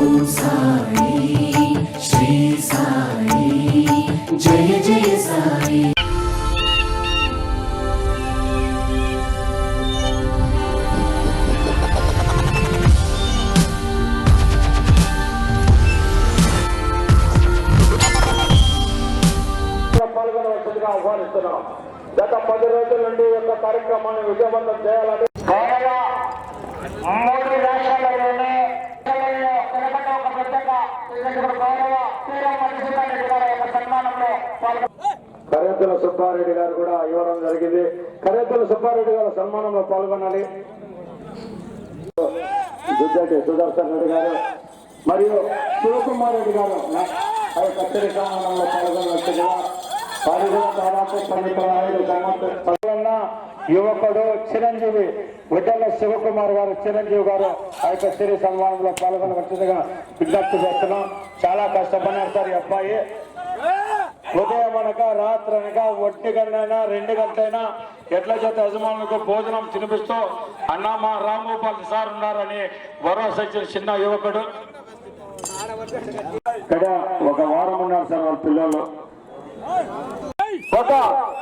ఓం సాయి శ్రీ సాయి జయ జయ సాయి. ఆహ్వానిస్తున్నాం. గత 10 రోజుల నుండి యొక్క కార్యక్రమాన్ని విజయవంతం చేయాలని మూడు రాష్ట్రాలలోనే కరేతుల సుబ్బారెడ్డి గారు కూడా ఇవ్వడం జరిగింది. కరేతుల సుబ్బారెడ్డి గారు సన్మానంలో పాల్గొనాలి. దుద్దటి సుదర్శన్ రెడ్డి గారు మరియు శివకుమార్ రెడ్డి గారు కచ్చరి సన్మానంలో పాల్గొనవచ్చుగా వారి కూడా దాదాపు 15 సంవత్సరాల యువకుడు చిరంజీవి విడ్డల శివకుమార్ గారు చిరంజీవి గారు ఆ యొక్క సిరి సన్మానంలో పాల్గొనవచ్చుగా విజ్ఞప్తి చేస్తున్నాం. చాలా కష్టపడినారు సార్ ఈ అబ్బాయి. ఉదయం అనక రాత్రి అనక 1 గంటైనా 2 గంటలైనా ఎట్ల చేత యజమానులకు భోజనం తినిపిస్తూ అన్నా మా రాంగోపాల్ సార్ ఉన్నారని భరోసా ఇచ్చిన చిన్న యువకుడు. ఇక్కడ 1 వారం ఉన్నారు సార్ వాళ్ళ పిల్లలు. ఒక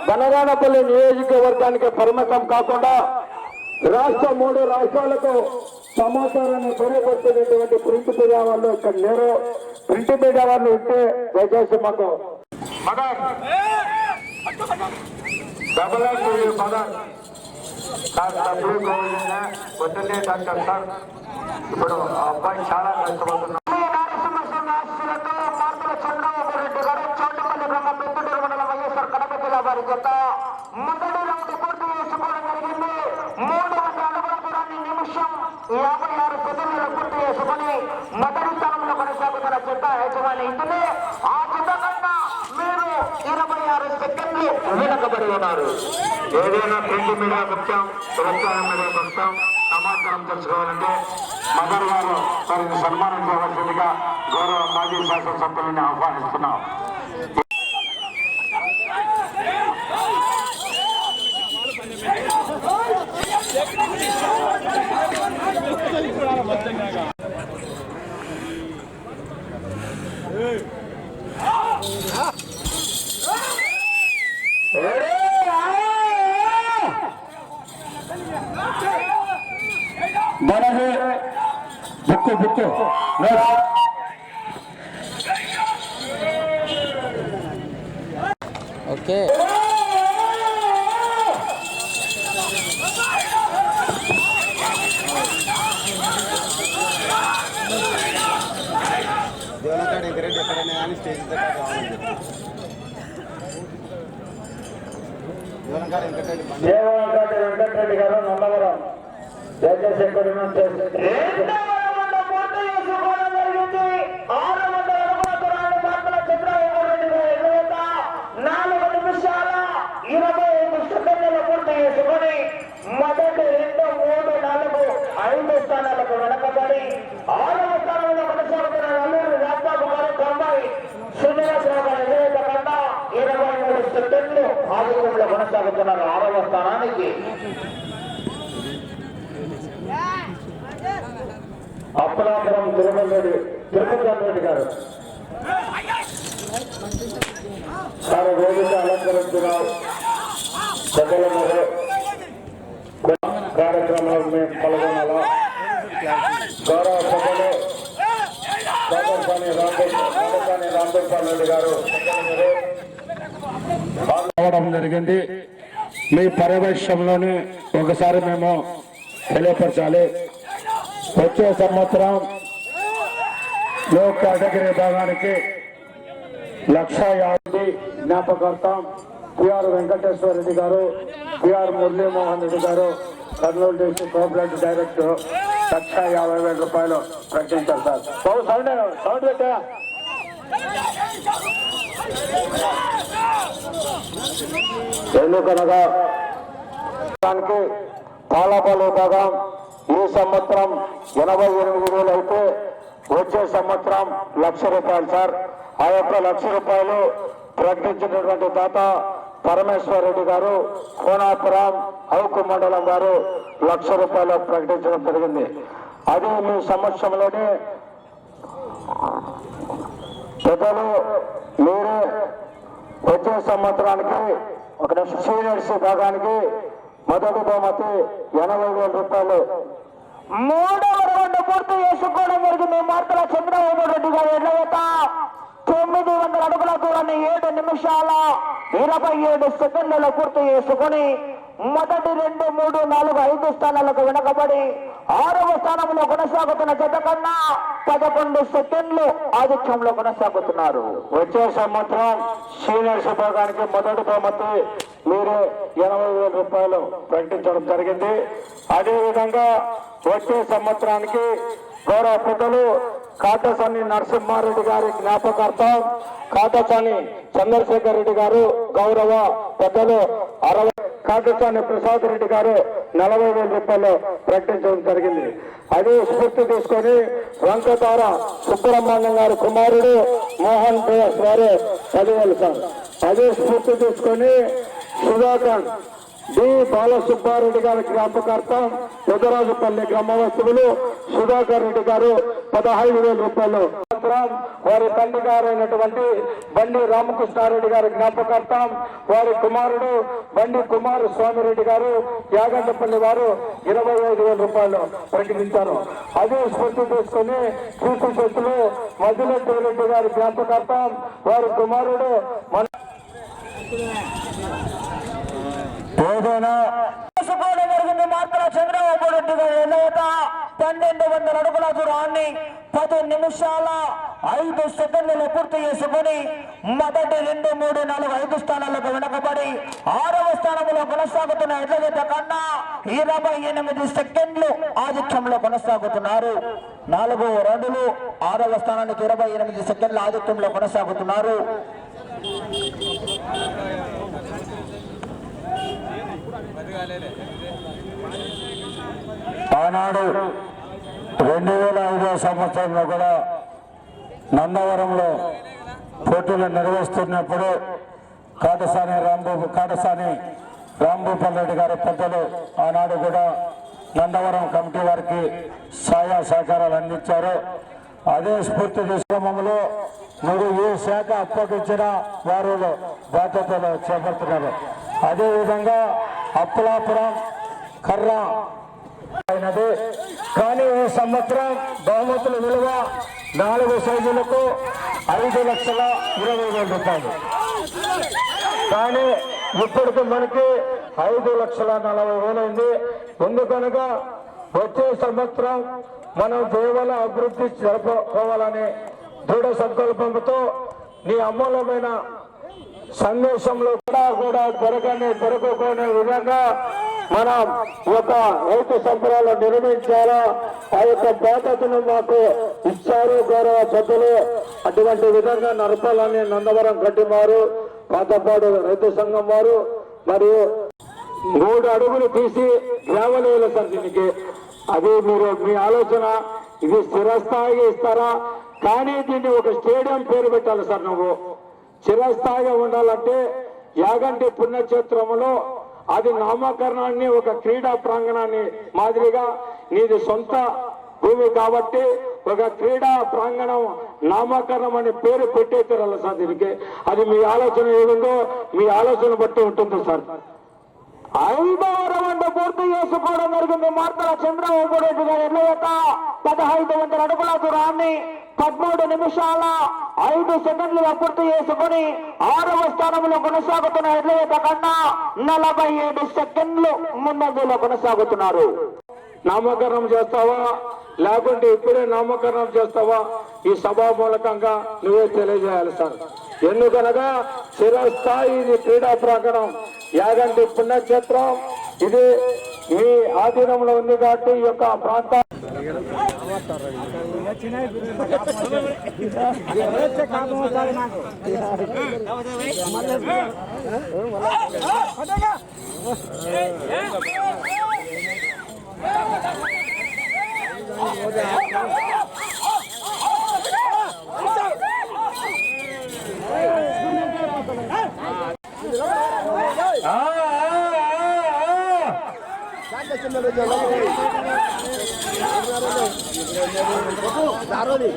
బనగానపల్లి నియోజకవర్గానికి పరిమితం కాకుండా రాష్ట్ర 3 రాష్ట్రాలకు సమాచారాన్ని తెలియపరుస్తున్నటువంటి ప్రింట్ మీడియా వాళ్ళు ఇక్కడ లేరు. ప్రింట్ మీడియా వాళ్ళు ఉంటే దయచేసి మాకు ఇప్పుడు ఆ అబ్బాయి చాలా కష్టపడుతున్నారు. వారి జత మొదటి రౌండ్ పూర్తి చేసుకోవడం జరిగింది. 3 అడుగుల దూరాన్ని నిమిషం 56 సెకండ్లలో పూర్తి చేసుకుని మొదటి స్థానంలో కొనసాగుతున్న జత యజమాని ఇంటిని ఆ జత కన్నా మీరు 26 సెకండ్లు వెనకబడి ఉన్నారు. ఏదైనా ప్రింట్ మీడియా ముఖ్యం, ఎలక్ట్రానిక్ మీడియా ముఖ్యం. సమాచారం తెలుసుకోవాలంటే మదర్ గారు వారిని సన్మానం చేయవలసిందిగా గౌరవ మాజీ శాసనసభ్యులని ఆహ్వానిస్తున్నాం. మనది బుక్కు బుక్కు ఓకే. దేవనకాడ వెంకరెడ్డి ఎక్కడైనా కానీ స్టేజ్ దేవనకాడ వెంకటరెడ్డి గారు నందవరం దయచేసి ఎక్కడున్నా మొదటి 2, 3, 4, 5 స్థానాలకు వెనకబడి 6వ స్థానంలో కొనసాగుతున్న నల్లూరు రాజబాబు గారు 90, శ్రీనివాసరావు గారు 20 కన్నా 23 సెకండ్లు ఆధిక్యంలో కొనసాగుతున్నారు 6వ స్థానానికి. అప్పలాపురం తిరుమలరెడ్డి గారు వారు వేదిక అలంకరించున్నారు. పెద్దల మీద కార్యక్రమంలో మేము పాల్గొనాలా. గౌరవ సభలో రాంగోపాల్ రెడ్డి గారు రావడం జరిగింది. మీ పర్యవేక్షణలోనే ఒకసారి మేము తెలియపరచాలి. వచ్చే సంవత్సరం లో కేటగిరీ విభాగానికి 1,50,000 జ్ఞాపకార్థం పిఆర్ వెంకటేశ్వర రెడ్డి గారు, పిఆర్ మురళీమోహన్ రెడ్డి గారు కర్నూలు డిస్ట్రిక్ట్ కోఆపరేటివ్ డైరెక్టర్ 1,50,000 రూపాయలు ప్రకటించారు సార్. సౌండ్ పెట్టా. ఎందుకనగా తాళపాల విభాగం ఈ సంవత్సరం 88,000 అయితే వచ్చే సంవత్సరం 1,00,000 రూపాయలు సార్. ఆ యొక్క 1,00,000 రూపాయలు ప్రకటించినటువంటి దాత పరమేశ్వర రెడ్డి గారు కోనాపురం హౌకు మండలం గారు 1,00,000 రూపాయలు ప్రకటించడం జరిగింది. అది మీ సమక్షంలోనే పెద్దలు మీరే వచ్చే సంవత్సరానికి ఒక సీనియర్స్ భాగానికి మొదటి బహుమతి 80,000 రూపాయలు. మూడవ రౌండ్ పూర్తి చేసుకోవడం జరిగింది. మార్తల చంద్రబాబు రెడ్డి గారు ఎడ్లవేత 900 అడుగుల దూరాన్ని 7 నిమిషాల 27 సెకండ్లలో పూర్తి చేసుకుని మొదటి 2, 3, 4, 5 స్థానాలకు వెనకబడి 6వ స్థానంలో కొనసాగుతున్న జత కన్నా 11 సెకండ్లు ఆధిక్యంలో కొనసాగుతున్నారు. వచ్చే సంవత్సరం సీనియర్స్ విభాగానికి మొదటి బహుమతి మీరే 80,000 రూపాయలు ప్రకటించడం జరిగింది. అదేవిధంగా వచ్చే సంవత్సరానికి గౌరవ పెద్దలు కాటసాని నరసింహారెడ్డి గారి జ్ఞాపకార్థం కాటసాని చంద్రశేఖర్ రెడ్డి గారు గౌరవ పెద్దలు 60, కాటసాని ప్రసాద్ రెడ్డి గారు 40,000 రూపాయలు ప్రకటించడం జరిగింది. అదే స్ఫూర్తి తీసుకొని వంకతార సుబ్రహ్మణ్యం గారి కుమారుడు మోహన్ ప్రయాస్ గారు 10,000 సార్. అదే స్ఫూర్తి తీసుకొని సుధాకర్ డి బాలసుబ్బారెడ్డి గారి జ్ఞాపకార్థం పెదరాజుపల్లి గ్రామవాసులు సుధాకర్ రెడ్డి గారు 15,000 రూపాయలు. వారి తండ్రి గారైనటువంటి బండి రామకృష్ణారెడ్డి గారి జ్ఞాపకార్థం వారి కుమారుడు బండి కుమారస్వామిరెడ్డి గారు యాగంటపల్లి వారు 25,000 రూపాయలు ప్రకటించారు. అదే స్ఫూర్తి తీసుకుని కీర్తి చేతులు మధ్యలెట్టి రెడ్డి గారి జ్ఞాపకార్థం వారి కుమారుడు ఏదైనా జరిగింది. మార్తల చంద్రబాబు రెడ్డి గారు ఎన్నైతే 1200 అడుగుల దూరాన్ని 10 నిమిషాల 5 సెకండ్లలో పూర్తి చేసుకుని మొదటి 2, 3, 4, 5 స్థానాలకు వెనకబడి 6వ స్థానంలో కొనసాగుతున్న ఎడ్లగడ్డ కన్నా 28 సెకండ్లు ఆధిక్యంలో కొనసాగుతున్నారు. 4వ రౌండ్లు 6వ స్థానానికి 28 సెకండ్ల ఆధిక్యంలో కొనసాగుతున్నారు. ఆనాడు 2005వ సంవత్సరంలో కూడా నందవరంలో పోటీలు నిర్వహిస్తున్నప్పుడు కాటసాని రాంభూపాల్ రెడ్డి గారి పెద్దలు ఆనాడు కూడా నందవరం కమిటీ వారికి సహాయ సహకారాలు అందించారు. అదే స్ఫూర్తి క్రమంలో మీరు ఏ శాఖ అప్పగించినా వారు బాధ్యతలు చేపడుతున్నారు. అదేవిధంగా అప్పలాపురం కర్ర అయినది. కానీ ఈ సంవత్సరం బహుమతుల విలువ 4 సైజులకు 5,20,000 రూపాయలు. కానీ ఇప్పటికి మనకి 5,40,000 అయింది. ఎందుకనగా వచ్చే సంవత్సరం మనం దేవాల అభివృద్ధి జరుపుకోవాలని దృఢ సంకల్పంతో నీ అమూల్యమైన సందేశంలో కూడా దొరకకునే విధంగా మనం ఒక రైతు సంబరాలు నిర్మించాలా ఆ యొక్క బాధ్యతను మాకు ఇచ్చారు గౌరవ సభ్యులు. అటువంటి విధంగా నరపాలని నందవరం గడ్డిమారు పాతపాడు రైతు సంఘం వారు మరియు 3 అడుగులు తీసి గ్రావలేయాలి సార్. దీనికి అది మీరు మీ ఆలోచన. ఇది స్థిరస్థాయిగా ఇస్తారా? కానీ దీన్ని ఒక స్టేడియం పేరు పెట్టాలి సార్. నువ్వు చిరస్థాయిగా ఉండాలంటే యాగంటి పుణ్యక్షేత్రంలో అది నామకరణాన్ని ఒక క్రీడా ప్రాంగణాన్ని మాదిరిగా నీది సొంత భూమి కాబట్టి ఒక క్రీడా ప్రాంగణం నామకరణం అనే పేరు పెట్టే తీరాలి సార్ దీనికి. అది మీ ఆలోచన ఏముందో మీ ఆలోచన బట్టి ఉంటుంది సార్. 5వ రౌండ్ పూర్తి చేసుకోవడం జరిగింది. మార్తల చంద్రబాబు రెడ్డి గారి ఎడ్లవేత 1500 అడుగుల దూరాన్ని 13 నిమిషాల 5 సెకండ్లుగా పూర్తి చేసుకుని 6వ స్థానంలో కొనసాగుతున్న ఎడ్లవేత కన్నా 47 సెకండ్లు ముందంజలో కొనసాగుతున్నారు. నామకరణం చేస్తావా లేకుంటే ఇప్పుడే నామకరణం చేస్తావా? ఈ సభా మూలకంగా నువ్వే తెలియజేయాలి సార్. ఎందుకనగా చిరస్థాయి ఇది క్రీడా ప్రాంగణం యాగంటి పుణ్యక్షేత్రం. ఇది మీ ఆధీనంలో ఉంది కాబట్టి ఈ యొక్క ప్రాంతం ఆరోది